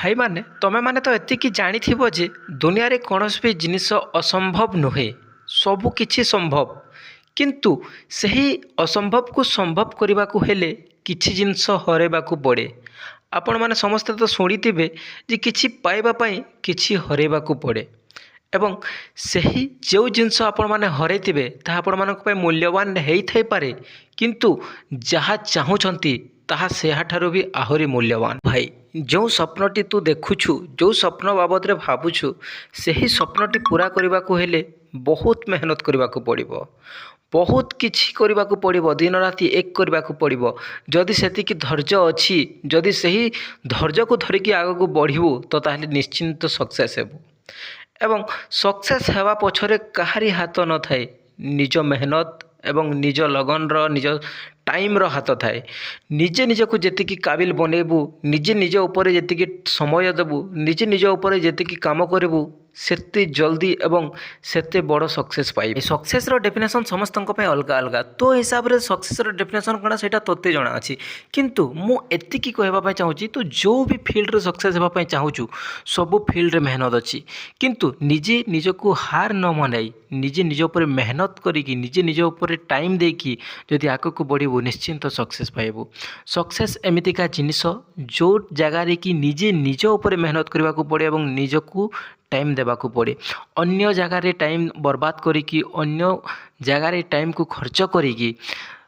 भाई माने तमें माने तो एतिकी जानिथिबो जे दुनिया रे कौनसी भी जिनिस असंभव नुहे सबु किछि संभव किंतु सही असंभव को संभव करने को हेले किछि जिनिस हरेबाकू पड़े। आपण माने समस्ते तो शुणिथिबे जे किछि पाइबा पई किछि हरेबाकू पड़े एवं सही जो जिनिस आपण माने हरैथिबे ताहा आपण मानक पई मूल्यवान हेई थाई पारे किंतु जहाँ चाहुचंती ताहा सेहाठारु भी आहुरी मूल्यवान। भाई जो स्वप्नटी तू देखुछु जो स्वप्न बाबद रे भाबुछु सही स्वप्नटी पूरा करने को हेले बहुत मेहनत करने को पड़िबो, बहुत किछि करने को पड़िबो, दिन राति एक करने को पड़िबो। जदि सेतिकी धैर्य अछि, जदि सही धैर्य को धरिकी आगको बढ़िबू तो ताहले निश्चिंत सक्सेस हेबू। एवं सक्सेस हेबा पछरे काहारी हाथ न थाए, निज मेहनत एवं निज लगन निज टाइम रो हाथ थाए। निजे निजको जेतिकी काबिल बनेबू, निजे निज ऊपर जेतिकी समय देबू, निजे निज ऊपर जेतिकी काम करबू सेते जल्दी एवं सेते बड़ सक्सेस पाइबे। सक्सेस रो डेफिनेशन समस्त अलग अलग, तो हिसाब रे सक्सेस रो डेफिनेशन कोना सेटा तोते जणा अछि। किंतु मु एतिकी कहबा पय चाहूची तो जो भी फील्ड रे सक्सेस हेबा पय चाहूचु सब फील्ड रे मेहनत अछि, किंतु निजे निजको हार न मनाई निजे निज ऊपर मेहनत करिकी निजे निज ऊपर टाइम देकी जदि आगको बढ़िबू निश्चिंत सक्सेस पाइबू। सक्सेस एमितिका जिनिस जो जगार कि निजे निज ऊपर मेहनत करने को पड़े और निजको टाइम देवाक पड़े। अन्य जगार टाइम बर्बाद करिकी अन्य जगार टाइम को खर्च करिकी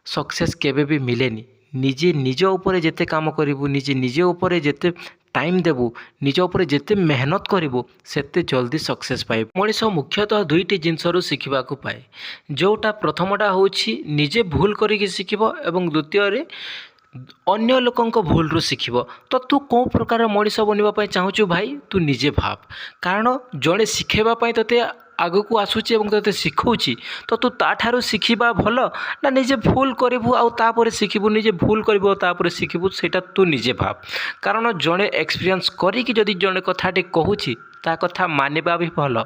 सक्सेस केबे भी मिलेनी। निजे निज ऊपर जेते काम करिवु, निजे निज ऊपर जेते टाइम देबू, निज ऊपर जेते मेहनत करिवु सेते जल्दी सक्सेस पाइबू। मनीष मुख्यतः दुईटी जिनसरू शिखा पाए, जोटा प्रथमटा होछि निजे भूल करिकी शिखिबो एवं द्वितीय रे अन्य लोकंक भूल रु शिखिबो। तो तू को प्रकार मनीष बनवा पय चाहूचु भाई तू निजे भाव, कारण जड़े शिखेबा पय तते आगको आसुची एवं तते शिखौची तो तू ताठारु शिखिबा भल ना निजे भूल करिवु आउ तापर शिखिबु, निजे भूल करिवु तापर शिखिबु सेटा तू निजे भाव। कारण जड़े एक्सपीरियंस करिकी जदि जड़े कथाटे कहूची ता कथा मानिबा भी भल,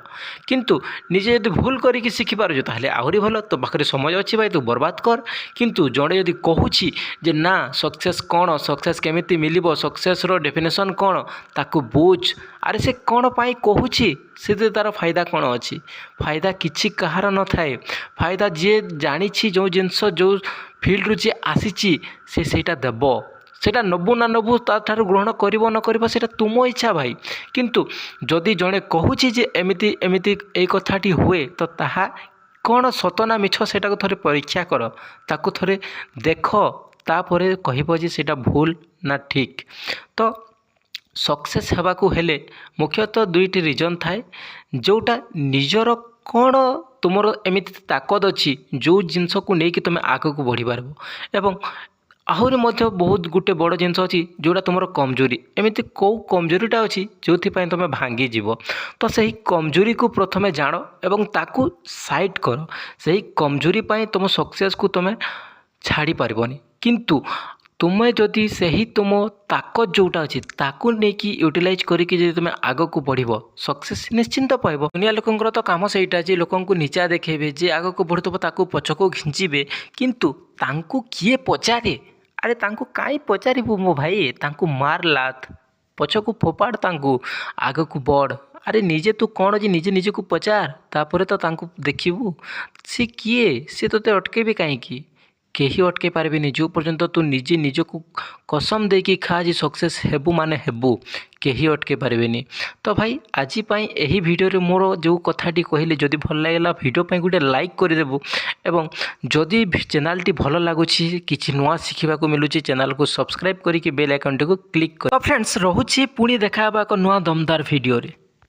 किंतु निजे यदि भूल करिकी शिखि पारुछु ताहले आहुरी भल। तो पाखरे समय अछि भाई तू बर्बाद कर, किंतु जड़े यदि कहूची जे ना सक्सेस कौन, सक्सेस केमिति मिलिबो, सक्सेस रो डेफिनेशन कौन ताकू बुझ। अरे से कौन पाई कहूची से तार फायदा कौन अछि, फायदा किछि कहार न थाए। फायदा जे जानिछि जो जिनस जो फील्ड रु जे आसीची से सेटा देबो, सेटा नबू ना नबू ताठारु ग्रहण करिवो न करिवो सेटा तुम इच्छा भाई। किंतु जदि जड़े कहूची जे एमिति एमिति ए कथाटी हुए तो ताहा कौन सत ना मिछ सेटा को थरे परीक्षा कर, ताकू थरे देख, तापरे कहिबो जे सेटा भूल ना ठीक। तो सक्सेस हेबा को हेले मुख्यतः दुईटी रीजन थाए, जोटा निजर कौन तुमर एमिति ताकत अछि जो जिनस को लेकिन तुम आगको बढ़ी पारबो। एवं आहुरी मध्य बहुत गुटे बड़ जिनस अच्छी जोटा तुम कमजोरी, एमती कौ कमजोरीटा अच्छी जो तुम भांगी जीव। तो सही कमजोरी को प्रथमे जान एवं ताकू साइड कर, सही कमजोरी पाई तुम सक्सेस को तुम छाड़ी पारबनी। किंतु तुम्हें जदि सही तुम ताकत जोटा अच्छी ताकू लेकिन यूटिलाइज करके जब तुम आगको बढ़ो सक्सेस निश्चिंत पाइब। दुनिया लोकंर तो काम सहीटा जे लोक नीचा देखेबे, जे आगको बढ़ुव ताकू पछको घिंचीबे, किंतु तांकू किए पचारे, अरे तांकू काई पचारिबू मो भाई, तांकू मार लात पछको फोपाड़ तांकू आगको बढ़। अरे निजे तू कौन जे निजे निजे को पचार तापर तो तांकू देखिबू सी किए सी तोते अटकेबे कहीं केही अटके पारबेनी जो पर्यंत तू निजे निजको कसम देकी खा जी सक्सेस हेबू माने हेबू, केही अटके पारबेनी। तो भाई आज पाई एही वीडियो रे मोर जो कथाटी कहले जदि भल लागला वीडियो पाई गुटे लाइक कर देबू एवं जदि चैनल टी भल लागुछि किछि नुआ शिखिबा को मिलुछि चैनल को सब्सक्राइब करिके बेल आइकन टी को क्लिक कर। तो फ्रेंड्स रहुछि पुणी देखा एक नुआ दमदार वीडियो रे।